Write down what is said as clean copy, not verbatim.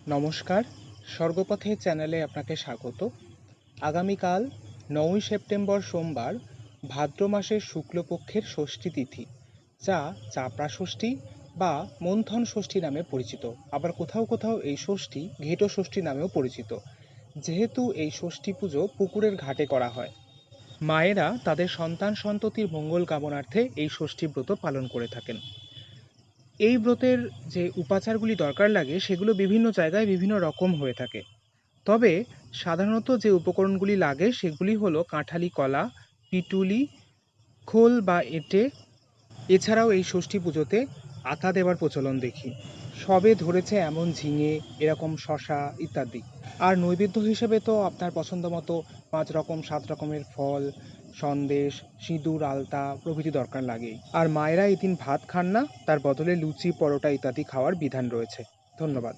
নমস্কার, স্বর্গপথে চ্যানেলে আপনাকে স্বাগত। আগামীকাল ৯ই সেপ্টেম্বর সোমবার ভাদ্র মাসের শুক্লপক্ষের ষষ্ঠী তিথি, যা চাপড়া ষষ্ঠী বা মন্থন ষষ্ঠী নামে পরিচিত। আবার কোথাও কোথাও এই ষষ্ঠী ঘেটো ষষ্ঠী নামেও পরিচিত। যেহেতু এই ষষ্ঠী পুজো পুকুরের ঘাটে করা হয়, মায়েরা তাদের সন্তান সন্ততির মঙ্গল কামনার্থে এই ষষ্ঠী ব্রত পালন করে থাকেন। এই ব্রতের যে উপাচারগুলি দরকার লাগে সেগুলো বিভিন্ন জায়গায় বিভিন্ন রকম হয়ে থাকে। তবে সাধারণত যে উপকরণগুলি লাগে সেগুলি হলো কাঁঠালি কলা, পিটুলি, খোল বা এঁটে। এছাড়াও এই ষষ্ঠী পুজোতে আতা দেওয়ার প্রচলন দেখি। সবে ধরেছে এমন ঝিঙে, এরকম শশা ইত্যাদি। আর নৈবেদ্য হিসেবে তো আপনার পছন্দ মতো ৫ রকম ৭ রকমের ফল, সন্দেশ, সিঁদুর, আলতা প্রভৃতি দরকার লাগেই। আর মায়েরা এদিন ভাত খান না, তার বদলে লুচি, পরোটা ইত্যাদি খাওয়ার বিধান রয়েছে। ধন্যবাদ।